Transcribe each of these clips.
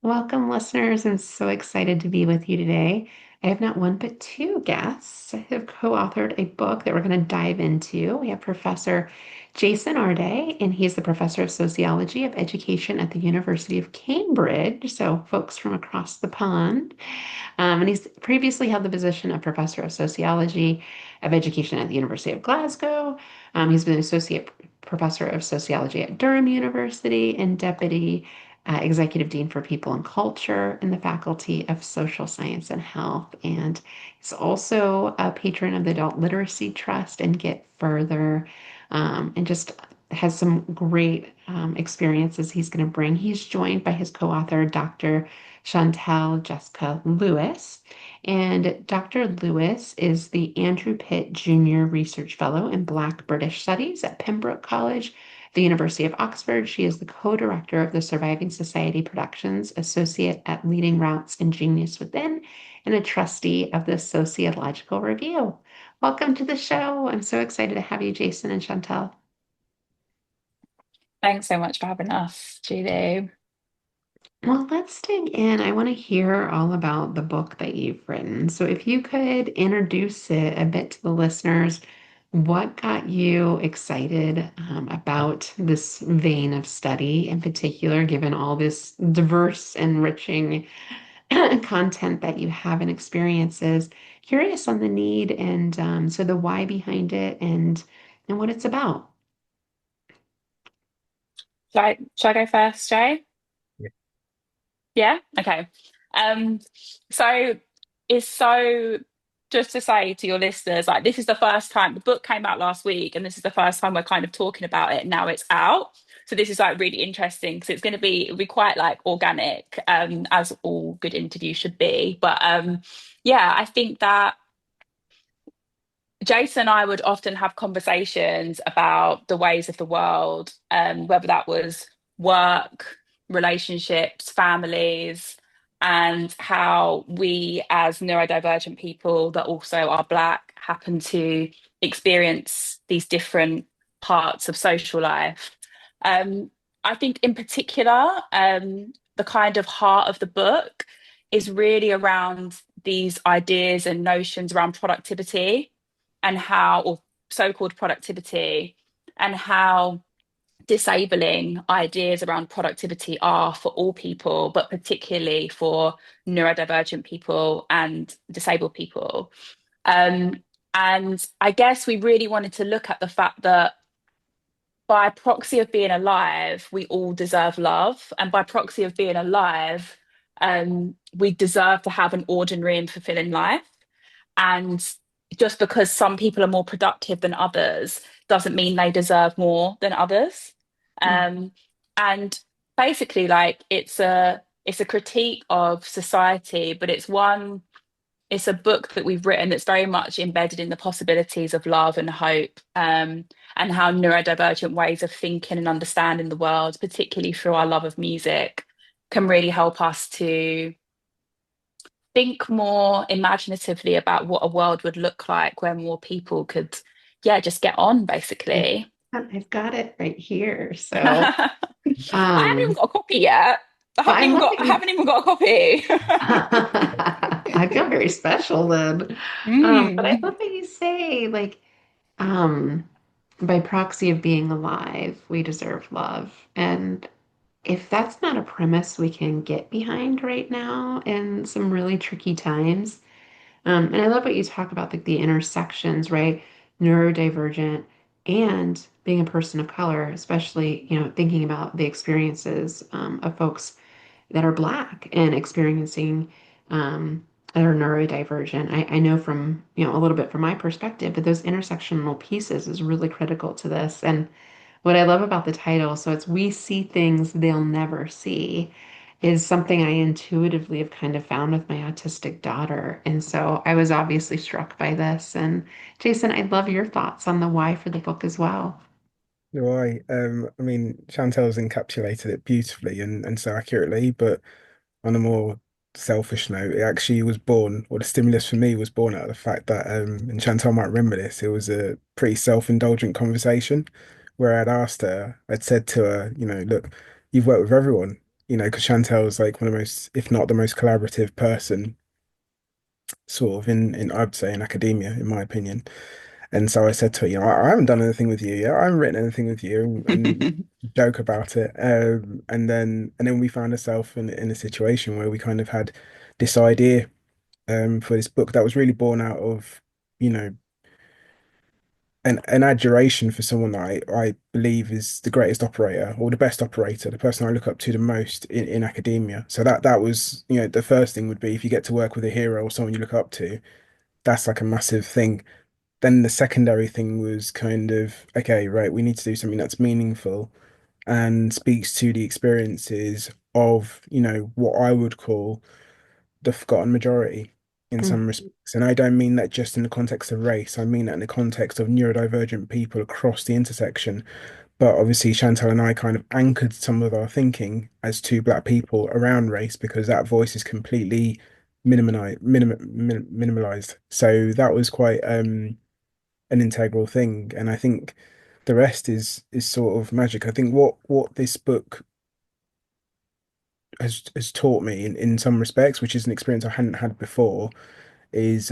Welcome, listeners. I'm so excited to be with you today. I have not one but two guests who have co-authored a book that we're going to dive into. We have Professor Jason Arday, and he's the Professor of Sociology of Education at the University of Cambridge. So, folks from across the pond. And he's previously held the position of Professor of Sociology of Education at the University of Glasgow. He's been Associate Professor of Sociology at Durham University and Deputy Executive Dean for People and Culture in the Faculty of Social Science and Health. And he's also a patron of the Adult Literacy Trust and Get Further, and just has some great experiences he's going to bring. He's joined by his co-author, Dr. Chantelle Jessica Lewis. And Dr. Lewis is the Andrew Pitt Jr. Research Fellow in Black British Studies at Pembroke College, the University of Oxford. She is the co-director of the Surviving Society Productions, associate at Leading Routes and Genius Within, and a trustee of the Sociological Review. Welcome to the show. I'm so excited to have you, Jason and Chantel. Thanks so much for having us, Julie. Well, let's dig in. I want to hear all about the book that you've written. So, if you could introduce it a bit to the listeners, what got you excited about this vein of study in particular, given all this diverse, enriching content that you have and experiences? Curious on the need and so the why behind it and what it's about. Shall I go first, Jay? Yeah. Yeah? Okay. Um, so it's so just to say to your listeners, like this is the first time the book came out last week, and this is the first time we're kind of talking about it. Now it's out. So this is like really interesting because it's going to be it'll be quite like organic, as all good interviews should be. But yeah, I think that Jason and I would often have conversations about the ways of the world, whether that was work, relationships, families, and how we, as neurodivergent people that also are Black, happen to experience these different parts of social life. Um, I think, in particular, the kind of heart of the book is really around these ideas and notions around productivity and how, or so-called productivity, and how disabling ideas around productivity are for all people, but particularly for neurodivergent people and disabled people. Um, and I guess we really wanted to look at the fact that by proxy of being alive, we all deserve love. And by proxy of being alive, we deserve to have an ordinary and fulfilling life. And just because some people are more productive than others doesn't mean they deserve more than others. Um, and basically, like it's a critique of society, but it's a book that we've written that's very much embedded in the possibilities of love and hope, and how neurodivergent ways of thinking and understanding the world, particularly through our love of music, can really help us to think more imaginatively about what a world would look like where more people could, yeah, just get on, Yeah, basically. I've got it right here. So, I haven't even um, got a copy yet. well, I love that I you. haven't even got a copy. I feel very special then. But I Mm. love that you say, like, um, by proxy of being alive, we deserve love. And if that's not a premise we can get behind right now in some really tricky times, and I love what you talk about, like the intersections, right? Neurodivergent and being a person of color, especially, thinking about the experiences of folks that are Black and experiencing that are neurodivergent. I know from, a little bit from my perspective, but those intersectional pieces is really critical to this. And what I love about the title, so it's We See Things They'll Never See, is something I intuitively have kind of found with my autistic daughter. And so I was obviously struck by this. And Jason, I'd love your thoughts on the why for the book as well. Right. I mean, Chantel's encapsulated it beautifully and so accurately, but on a more selfish note, it actually was born, or the stimulus for me was born out of the fact that, and Chantel might remember this, it was a pretty self-indulgent conversation where I'd asked her, I'd said to her, look, you've worked with everyone, because Chantel's like one of the most, if not the most collaborative person, sort of in I'd say in academia, in my opinion. And so I said to her, I haven't done anything with you yet. I haven't written anything with you, and joke about it. And then we found ourselves in a situation where we kind of had this idea for this book that was really born out of, you know, an adjuration for someone that I believe is the greatest operator or the best operator, the person I look up to the most in academia. So that was, the first thing would be if you get to work with a hero or someone you look up to, that's like a massive thing. Then the secondary thing was kind of, okay, right, we need to do something that's meaningful and speaks to the experiences of, what I would call the forgotten majority in some respects. And I don't mean that just in the context of race, I mean that in the context of neurodivergent people across the intersection. But obviously, Chantal and I kind of anchored some of our thinking as two black people around race because that voice is completely minimalized. So that was quite an integral thing. And I think the rest is sort of magic. I think what this book has taught me in some respects, which is an experience I hadn't had before, is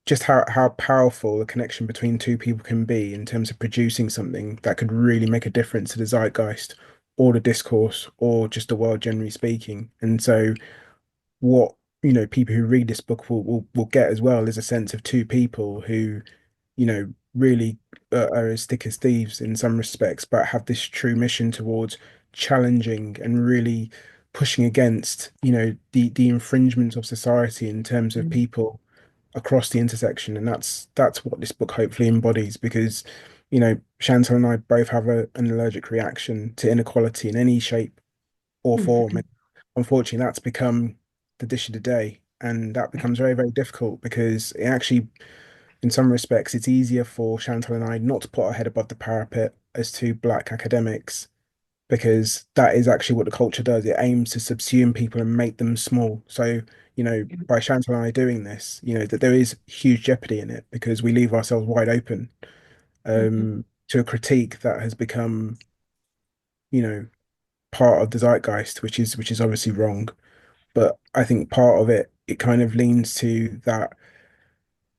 just how powerful a connection between two people can be in terms of producing something that could really make a difference to the zeitgeist or the discourse or just the world generally speaking. And so what people who read this book will get as well is a sense of two people who really are as thick as thieves in some respects, but have this true mission towards challenging and really pushing against, the infringements of society in terms of Mhm. people across the intersection. And that's what this book hopefully embodies because, Chantal and I both have an allergic reaction to inequality in any shape or form. Mhm. And unfortunately, that's become the dish of the day. And that becomes very, very difficult because it actually in some respects, it's easier for Chantal and I not to put our head above the parapet as two black academics because that is actually what the culture does. It aims to subsume people and make them small. So, by Chantal and I doing this, that there is huge jeopardy in it because we leave ourselves wide open Mhm. to a critique that has become, you know, part of the zeitgeist, which is obviously wrong. But I think part of it kind of leans to that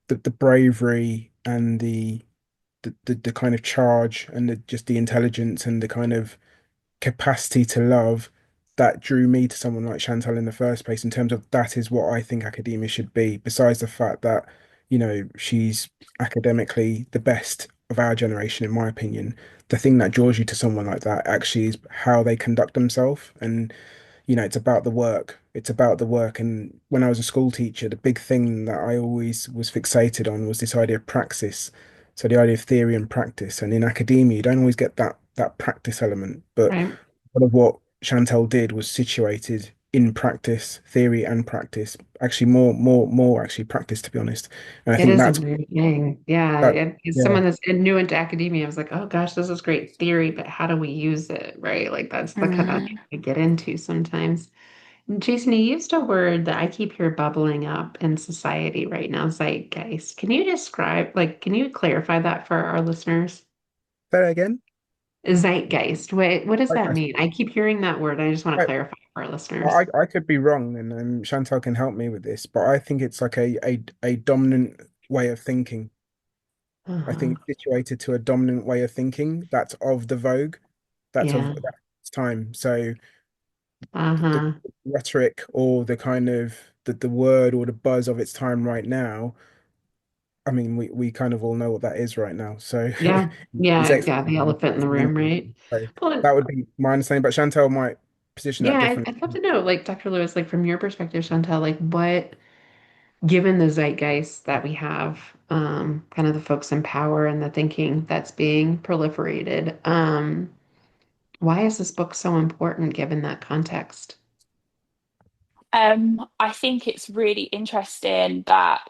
the bravery and the kind of charge and just the intelligence and the kind of capacity to love that drew me to someone like Chantal in the first place in terms of that is what I think academia should be, besides the fact that, she's academically the best of our generation, in my opinion. The thing that draws you to someone like that actually is how they conduct themselves. And it's about the work. It's about the work. And when I was a school teacher, the big thing that I always was fixated on was this idea of praxis. So the idea of theory and practice. And in academia, you don't always get that practice element. But Right. part of what Chantal did was situated in practice, theory and practice. Actually, more actually practice, to be honest. And I It think is a that's weird thing. Yeah. that. As Yeah, someone that's new into academia, I was like, oh gosh, this is great theory, but how do we use it? Right. Like that's the kind of thing Mm. I get into sometimes. Jason, you used a word that I keep here bubbling up in society right now, zeitgeist. Can you describe, like, can you clarify that for our listeners? say that again. Zeitgeist. What does that I, mean? I keep hearing that word. I just want to I, clarify for our listeners. I could be wrong, and Chantal can help me with this, but I think it's like a dominant way of thinking. I Uh-huh. think it's situated to a dominant way of thinking that's of the vogue, that's of Yeah. its time. So the Uh-huh. rhetoric or the kind of the word or the buzz of its time right now. I mean, we kind of all know what that is right now. So Yeah. it's Yeah. Yeah. The elephant in the room, experimental. right? So Well, that would be my understanding, but Chantal might position yeah, that differently. I'd love to know, like, Dr. Lewis, like from your perspective, Chantel, like what, given the zeitgeist that we have, kind of the folks in power and the thinking that's being proliferated, why is this book so important given that context? I think it's really interesting that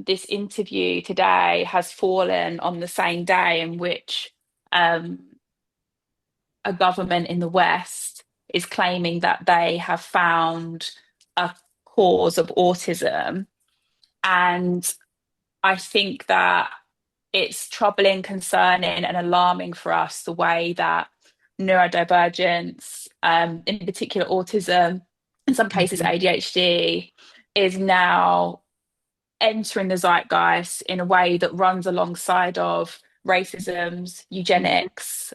this interview today has fallen on the same day in which um, a government in the West is claiming that they have found a cause of autism. And I think that it's troubling, concerning, and alarming for us the way that neurodivergence, in particular autism, in some cases Mhm. ADHD, is now entering the zeitgeist in a way that runs alongside of racisms, Mhm. eugenics,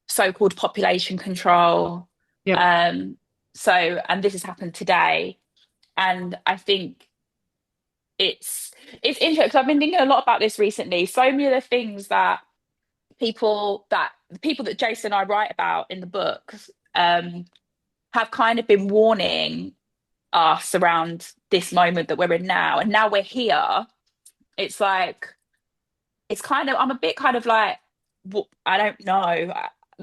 so-called population control. Yep. Um, and this has happened today, and I think it's interesting because I've been thinking a lot about this recently. So many of the things that the people that Jason and I write about in the book um, have kind of been warning us around this moment that we're in now, and now we're here. It's like it's kind of I'm a bit kind of like I don't know.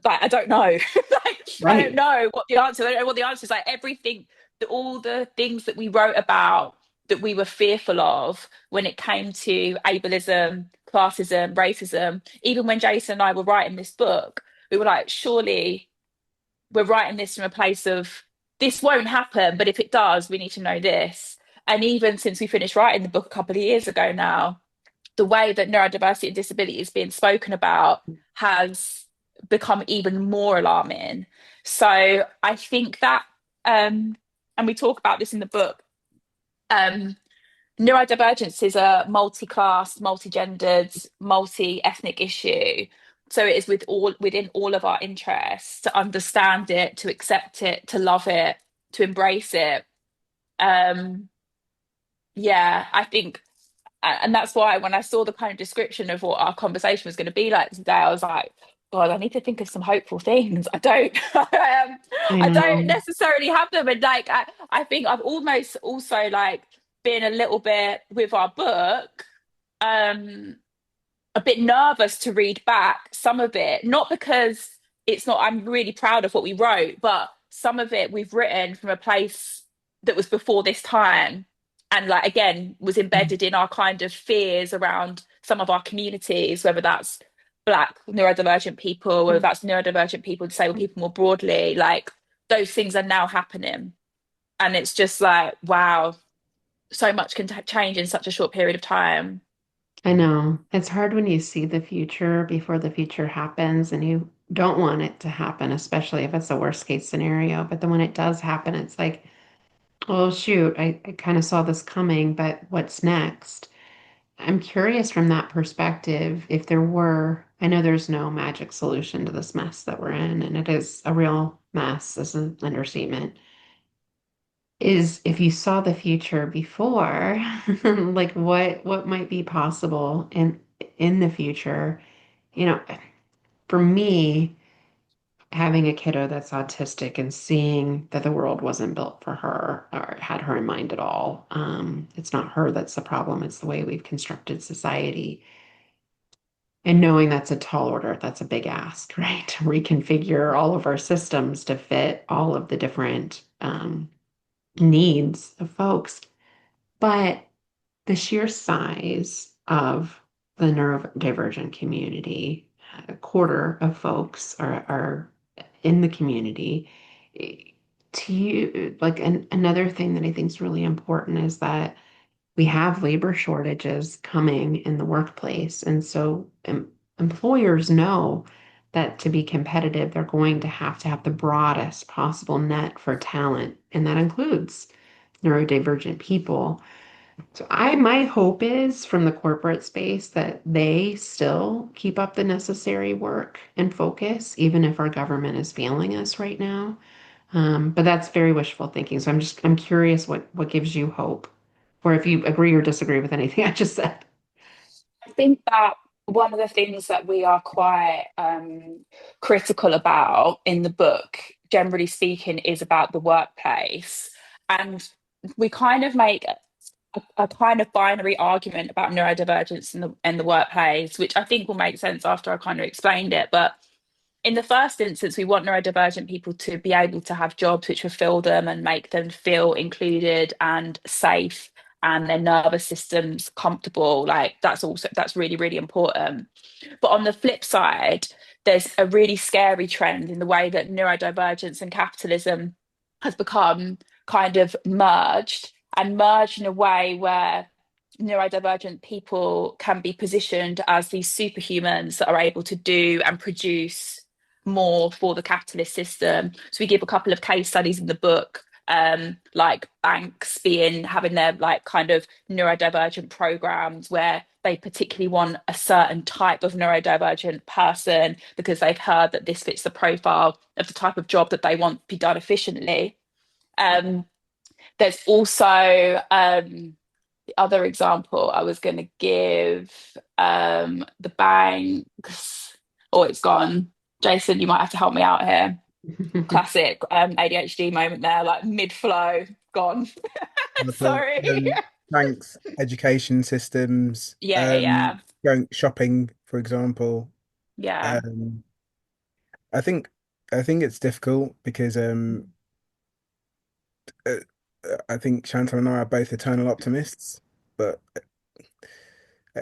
I don't know. Like I don't Right. know what the answer. I don't know what the answer is. Like everything, all the things that we wrote about that we were fearful of when it came to ableism, classism, racism. Even when Jason and I were writing this book, we were like, surely we're writing this from a place of this won't happen, but if it does, we need to know this. And even since we finished writing the book a couple of years ago now, the way that neurodiversity and disability is being spoken about has become even more alarming. So I think that, and we talk about this in the book, um, neurodivergence is a multi-class, multi-gendered, multi-ethnic issue. So it is within all of our interests to understand it, to accept it, to love it, to embrace it. Um, yeah, I think and that's why when I saw the kind of description of what our conversation was going to be like today, I was like, God, I need to think of some hopeful things. I don't, I I don't know. necessarily have them. And like, I think I've almost also like been a little bit with our book, um, a bit nervous to read back some of it, not because it's not, I'm really proud of what we wrote, but some of it we've written from a place that was before this time. And like, again, was embedded in our kind of fears around some of our communities, whether that's Black neurodivergent people, whether that's neurodivergent people, disabled people more broadly, like those things are now happening. And it's just like, wow, so much can change in such a short period of time. I know. It's hard when you see the future before the future happens and you don't want it to happen, especially if it's a worst case scenario. But then when it does happen, it's like, oh, shoot, I kind of saw this coming, but what's next? I'm curious from that perspective if there were, I know there's no magic solution to this mess that we're in, and it is a real mess, this is an understatement. Is if you saw the future before, like what might be possible in the future? You know, for me, having a kiddo that's autistic and seeing that the world wasn't built for her or had her in mind at all. It's not her that's the problem, it's the way we've constructed society. And knowing that's a tall order, that's a big ask, right? To reconfigure all of our systems to fit all of the different needs of folks. But the sheer size of the neurodivergent community, a quarter of folks are in the community. To you, like another thing that I think is really important is that we have labor shortages coming in the workplace. And so employers know that to be competitive, they're going to have the broadest possible net for talent. And that includes neurodivergent people. So my hope is from the corporate space that they still keep up the necessary work and focus, even if our government is failing us right now. But that's very wishful thinking. So I'm curious what gives you hope, or if you agree or disagree with anything I just said. I think that one of the things that we are quite critical about in the book, generally speaking, is about the workplace. And we kind of make a kind of binary argument about neurodivergence in the workplace, which I think will make sense after I kind of explained it. But in the first instance, we want neurodivergent people to be able to have jobs which fulfill them and make them feel included and safe and their nervous systems comfortable. Like that's really, really important. But on the flip side, there's a really scary trend in the way that neurodivergence and capitalism has become kind of merged and merged in a way where neurodivergent people can be positioned as these superhumans that are able to do and produce more for the capitalist system. So we give a couple of case studies in the book, like banks being having their like kind of neurodivergent programs where they particularly want a certain type of neurodivergent person because they've heard that this fits the profile of the type of job that they want to be done efficiently. Um, there's also the other example I was going to give, the banks. Oh, it's gone. Jason, you might have to help me out here. Classic ADHD moment there, like mid flow, gone. So, Sorry. banks, education systems, Yeah, yeah, going shopping, for example. yeah. Um, I think I think it's difficult because uh, I think Chantal and I are both eternal optimists, but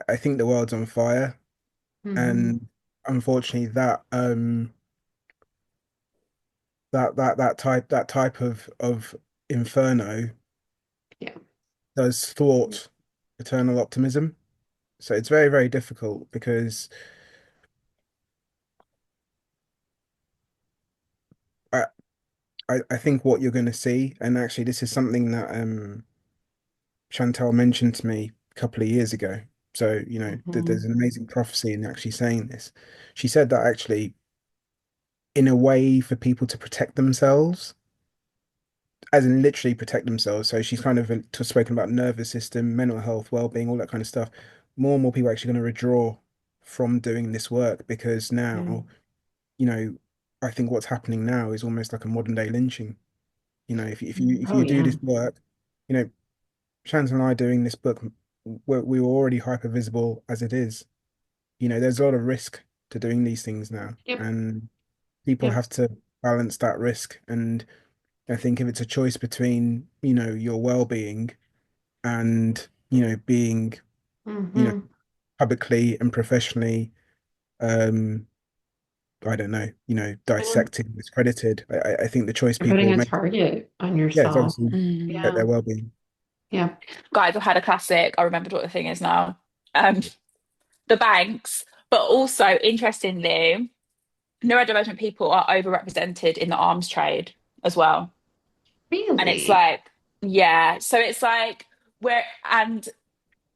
I think the world's on fire, Hmm. and unfortunately, that type of inferno Yeah. does thwart eternal optimism. So it's very, very difficult because I I think what you're going to see, and actually this is something that Chantal mentioned to me a couple of years ago. So, there's Hmm. an amazing prophecy in actually saying this. She said that actually, in a way for people to protect themselves, as in literally protect themselves. So she's kind of spoken about nervous system, mental health, well-being, all that kind of stuff. More and more people are actually going to withdraw from doing this work because Yeah. now, you know, I think what's happening now is almost like a modern day lynching. If Oh, you do yeah. this work, you know, Shans and I doing this book, we were already hyper visible as it is. There's a lot of risk to doing these things now, Yep. and people Yep. have to balance that risk. And I think if it's a choice between, your well-being and, being, you know, Hmm. publicly and professionally, um, I don't know, And dissected, discredited, I think the choice you're putting people a make, target on yeah, it's yourself. obviously Mm. protect Yeah. their well-being. Yeah. Guys, I've had a classic. I remembered what the thing is now. Um, the banks, but also interestingly, neurodivergent people are overrepresented in the arms trade as well. And it's Really? like, yeah, so it's like and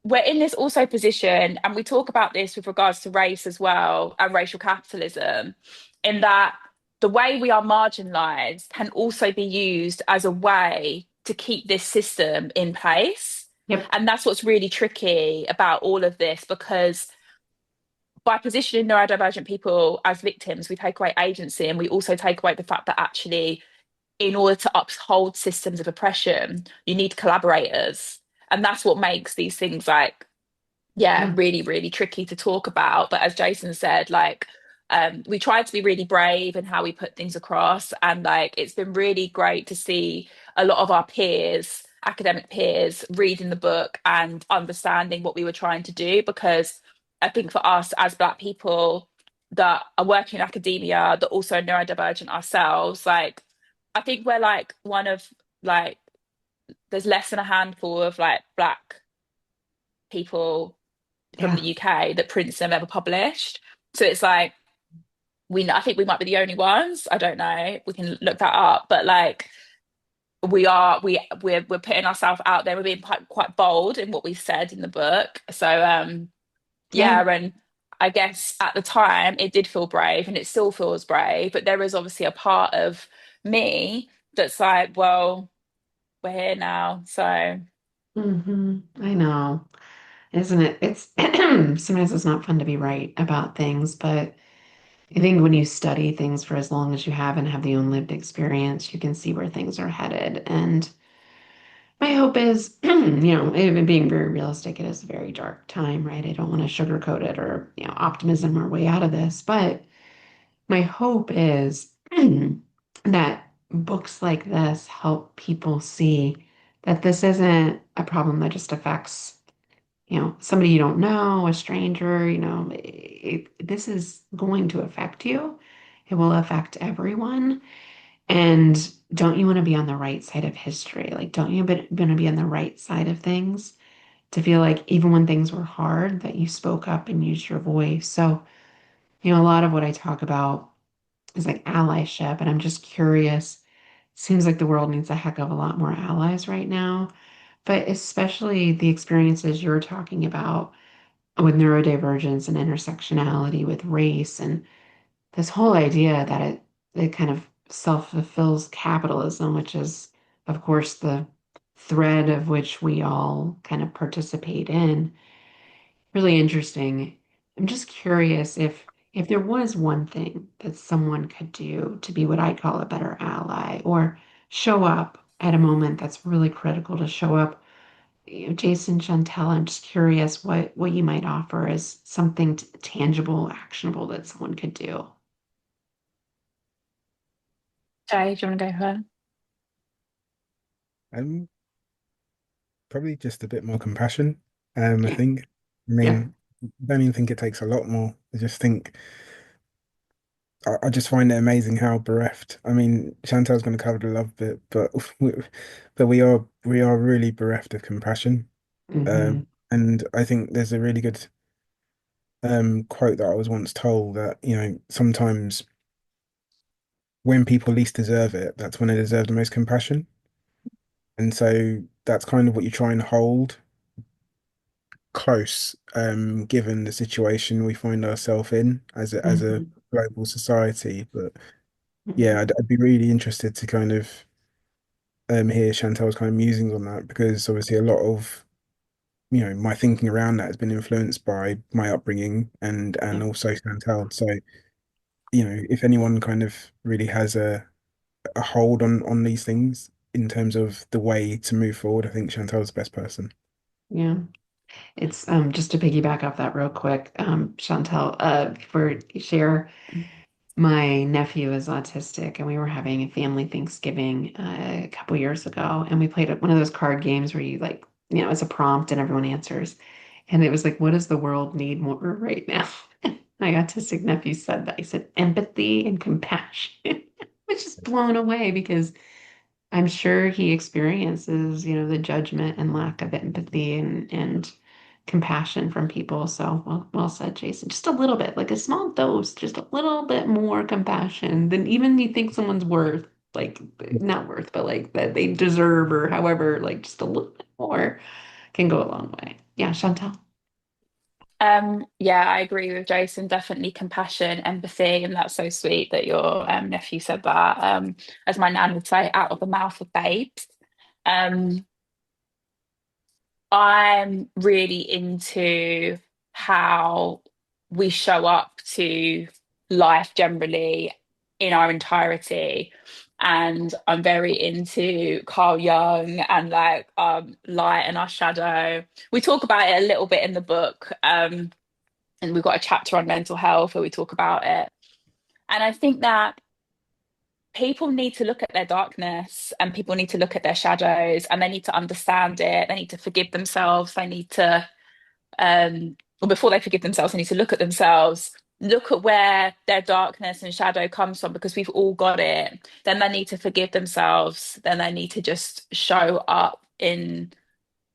we're in this also position, and we talk about this with regards to race as well and racial capitalism, in that the way we are marginalized can also be used as a way to keep this system in place. Yep. And that's what's really tricky about all of this, because by positioning neurodivergent people as victims, we take away agency, and we also take away the fact that actually, in order to uphold systems of oppression, you need collaborators. And that's what makes these things like, yeah, Yeah. really, really tricky to talk about. But as Jason said, like, we tried to be really brave in how we put things across. And like, it's been really great to see a lot of our peers, academic peers, reading the book and understanding what we were trying to do. Because I think for us as Black people that are working in academia, that also are neurodivergent ourselves, like, I think we're like one of like, there's less than a handful of like Black people from the Yeah. UK that Princeton have ever published. So it's like I think we might be the only ones. I don't know. We can look that up, but like we're putting ourselves out there. We're being quite bold in what we said in the book. So Yeah. yeah, and I guess at the time it did feel brave, and it still feels brave. But there is obviously a part of me that's like, well, we're here now. So I know. Isn't it? It's sometimes it's not fun to be right about things, but I think when you study things for as long as you have and have the own lived experience, you can see where things are headed. And my hope is, even being very realistic, it is a very dark time, right? I don't want to sugarcoat it or, optimism our way out of this, but my hope is that books like this help people see that this isn't a problem that just affects, somebody you don't know, a stranger, this is going to affect you. It will affect everyone. And don't you want to be on the right side of history? Like, don't you want to be on the right side of things to feel like even when things were hard, that you spoke up and used your voice? So, a lot of what I talk about is like allyship, and I'm just curious. Seems like the world needs a heck of a lot more allies right now, but especially the experiences you're talking about with neurodivergence and intersectionality with race and this whole idea that it kind of self-fulfills capitalism, which is, of course, the thread of which we all kind of participate in. Really interesting. I'm just curious if there was one thing that someone could do to be what I call a better ally or show up at a moment that's really critical to show up. Jason, Chantelle, I'm just curious what you might offer as something tangible, actionable that someone could do. Jay, do you want to go first? Um, Probably just a bit more compassion. I Yeah, think. I yeah. mean, I don't even think it takes a lot more. I just think I just find it amazing how bereft. I mean, Chantel's going to cover the love bit, but we are really bereft of compassion. Hmm. And I think there's a really good quote that I was once told that, sometimes when people least deserve it, that's when they deserve the most compassion. And so that's kind of what you try and hold close, given the situation we find ourselves in as a Hmm. global society. But yeah, Hmm. I'd be really interested to kind of hear Chantel's kind of musings on that because obviously a lot of my thinking around that has been influenced by my upbringing and Yeah, also Chantel. So if anyone kind of really has a hold on these things in terms of the way to move forward, I think Chantel's the best person. yeah. It's just to piggyback off that real quick, Chantel, for share. My nephew is autistic, and we were having a family Thanksgiving a couple years ago, and we played one of those card games where you like, it's a prompt and everyone answers. And it was like, what does the world need more right now? My autistic nephew said that. He said empathy and compassion. I was just blown away because I'm sure he experiences, the judgment and lack of empathy and compassion from people. So well said, Jason. Just a little bit, like a small dose, just a little bit more compassion than even you think someone's worth, like not worth, but like that they deserve or however, like just a little bit more can go a long way. Yeah, Chantal. Yeah, I agree with Jason. Definitely compassion, empathy, and that's so sweet that your nephew said that. As my nan would say, out of the mouth of babes. Um, I'm really into how we show up to life generally in our entirety. And I'm very into Carl Jung and like light and our shadow. We talk about it a little bit in the book. And we've got a chapter on mental health where we talk about it. And I think that people need to look at their darkness and people need to look at their shadows and they need to understand it. They need to forgive themselves. They need to, or before they forgive themselves, they need to look at themselves, look at where their darkness and shadow comes from because we've all got it. Then they need to forgive themselves. Then they need to just show up in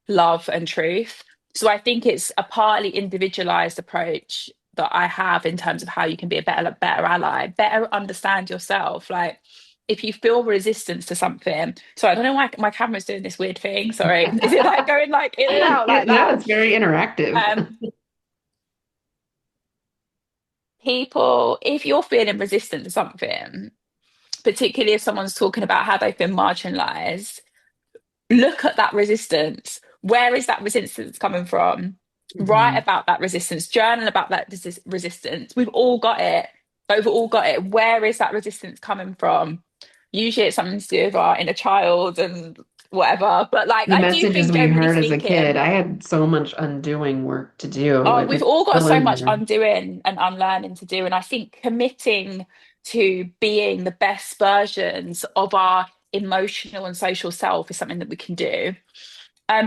love and truth. So I think it's a partly individualized approach that I have in terms of how you can be a better ally, better understand yourself. Like if you feel resistance to something, so I don't know why my camera's doing this weird thing. Sorry, is it like going like in and out Yeah, like no, that? it's very interactive. Um, People, if you're feeling resistant to something, particularly if someone's talking about how they've been marginalized, look at that resistance. Where is that resistance coming from? Write Hmm. about that resistance, journal about that resistance. We've all got it. We've all got it. Where is that resistance coming from? Usually it's something to do with our inner child and whatever. But like, The I do messages think, we generally heard as a kid, speaking, I had so much undoing work to do, oh, and we've it's all got still so in much there. undoing and unlearning to do. And I think committing to being the best versions of our emotional and social self is something that we can do.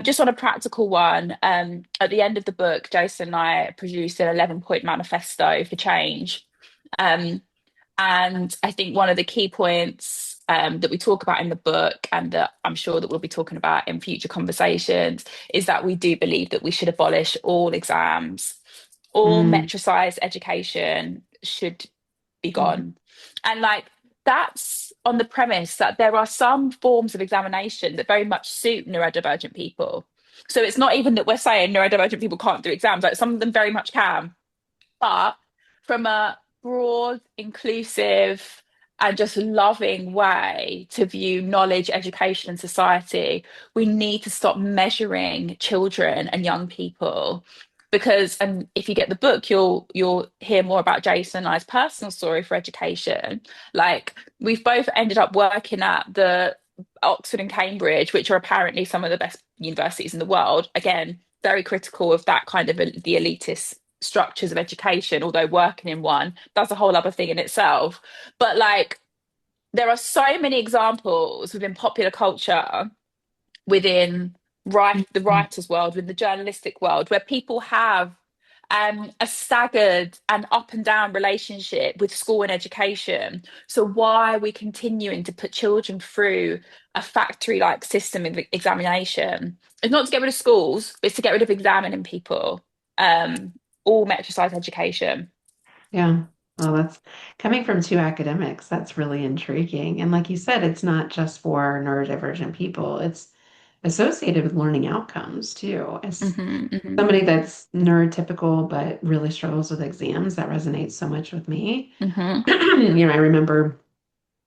Just on a practical one, at the end of the book, Jason and I produced an 11-point manifesto for change. Um, and I think one of the key points that we talk about in the book, and that I'm sure that we'll be talking about in future conversations, is that we do believe that we should abolish all exams, all Mm, metricized education should be mm, gone. And like that's on the premise that there are some forms of examination that very much suit neurodivergent people. So it's not even that we're saying neurodivergent people can't do exams, like some of them very much can. But from a broad, inclusive, and just loving way to view knowledge, education, and society, we need to stop measuring children and young people. Because, and if you get the book, you'll hear more about Jason and I's personal story for education. Like we've both ended up working at the Oxford and Cambridge, which are apparently some of the best universities in the world. Again, very critical of that kind of the elitist structures of education, although working in one, that's a whole other thing in itself. But like there are so many examples within popular culture, within the writers' world, within the journalistic world, where people have a staggered and up and down relationship with school and education. So why are we continuing to put children through a factory-like system of examination? It's not to get rid of schools, but it's to get rid of examining people. Um, all metricized education. Yeah. Well, that's coming from two academics. That's really intriguing. And like you said, it's not just for neurodivergent people, it's associated with learning outcomes too. As Hmm, hmm, somebody that's neurotypical but really struggles with exams, that resonates so much with me. hmm, I remember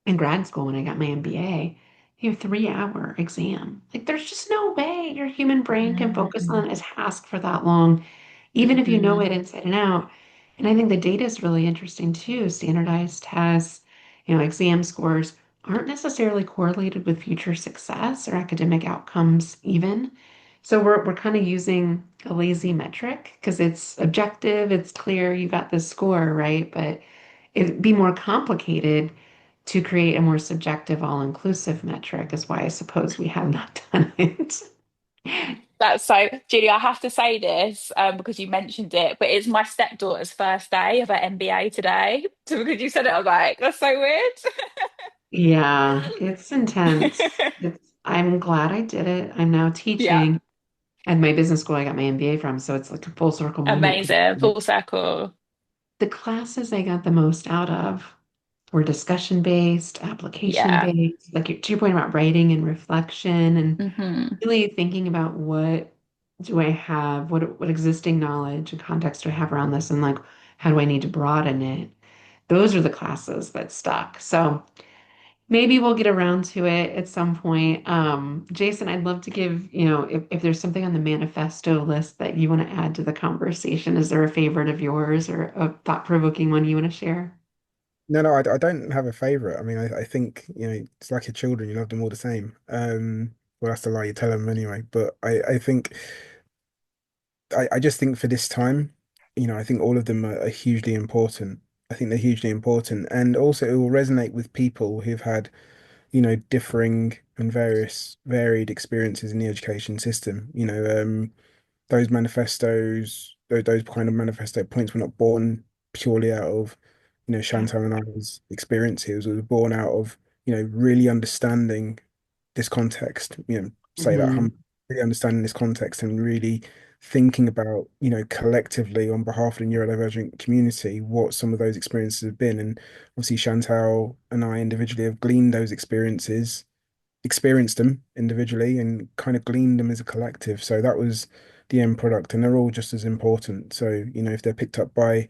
in grad school when I got my MBA, 3-hour exam. Like there's just no way your human brain can focus hmm, on a task for that long, even if you know hmm. it inside and out. And I think the data is really interesting too. Standardized tests, exam scores aren't necessarily correlated with future success or academic outcomes even. So we're kind of using a lazy metric because it's objective, it's clear, you got this score, right? But it'd be more complicated to create a more subjective, all-inclusive metric, is why I suppose we have not done it. That's so, Julie, I have to say this because you mentioned it, but it's my stepdaughter's first day of her MBA today. So because you said it, I was like, that's so weird. Yeah, it's intense. I'm glad I did it. I'm now Yeah, teaching at my business school I got my MBA from, so it's like a full circle moment for amazing. me. Full circle. The classes I got the most out of were discussion based, application Yeah. based, like to your point about writing and reflection and Hmm, really thinking about what do I have, what existing knowledge and context do I have around this, and like how do I need to broaden it? Those are the classes that stuck. So maybe we'll get around to it at some point. Jason, I'd love to give, if there's something on the manifesto list that you want to add to the conversation, is there a favorite of yours or a thought-provoking one you want to share? No, no, I don't have a favorite. I mean, I think, it's like your children, you love them all the same. Well, that's the lie you tell them anyway. But I think, I just think for this time, I think all of them are hugely important. I think they're hugely important. And also it will resonate with people who've had, differing and varied experiences in the education system. Those manifestos, those kind of manifesto points were not born purely out of, Yeah. Chantelle and I's experiences. It was born out of, really understanding this context, say that Hmm. really understanding this context and really thinking about, collectively on behalf of the neurodivergent community, what some of those experiences have been. And obviously Chantelle and I individually have gleaned those experiences, experienced them individually and kind of gleaned them as a collective. So that was the end product, and they're all just as important. So, if they're picked up by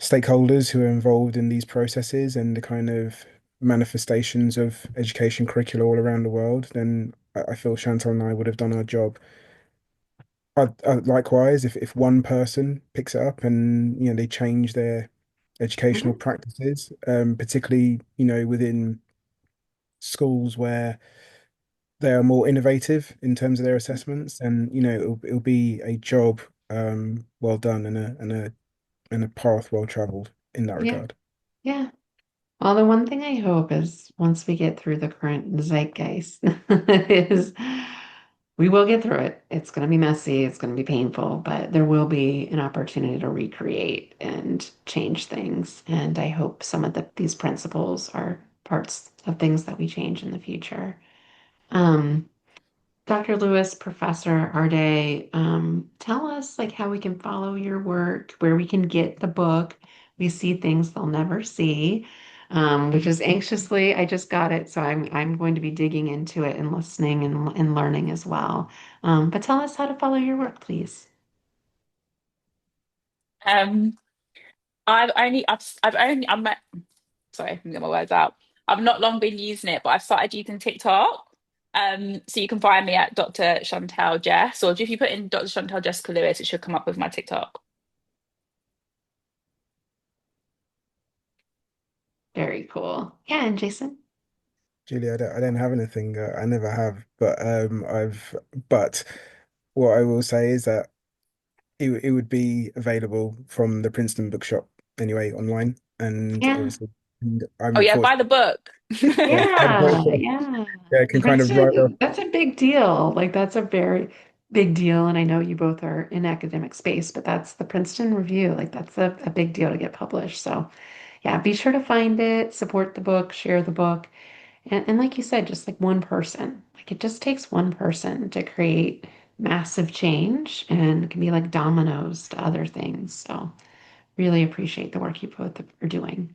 stakeholders who are involved in these processes and the kind of manifestations of education curricula all around the world, then I feel Chantal and I would have done our job. Likewise, if one person picks it up and they change their educational Hmm. practices, particularly within schools where they are more innovative in terms of their assessments, and it'll be a job well done and a path well traveled in that Yeah. regard. Yeah. Well, the one thing I hope is once we get through the current zeitgeist is we will get through it. It's going to be messy, it's going to be painful, but there will be an opportunity to recreate and change things. And I hope some of these principles are parts of things that we change in the future. Um, Dr. Lewis, Professor Arday, tell us like how we can follow your work, where we can get the book. We see things they'll never see. which is anxiously, I just got it, so I'm going to be digging into it and listening and learning as well. But tell us how to follow your work, please. Um, I'm sorry, I can get my words out. I've not long been using it, but I've started using TikTok. So you can find me at Dr. Chantelle Jess, or if you put in Dr. Chantelle Jessica Lewis, it should come up with my TikTok. Very cool. Yeah, and Jason? Julie, I don't have anything. I never have, but but what I will say is that it would be available from the Princeton Bookshop anyway online, and Yeah. obviously, and Oh I'm yeah, buy fortunate. the book. Yeah, Yeah, yeah. yeah, I can kind of write off. That's a big deal. Like that's a very big deal. And I know you both are in academic space, but that's the Princeton Review. Like that's a big deal to get published. So yeah, be sure to find it, support the book, share the book. And like you said, just like one person. Like it just takes one person to create massive change and it can be like dominoes to other things. So really appreciate the work you both are doing.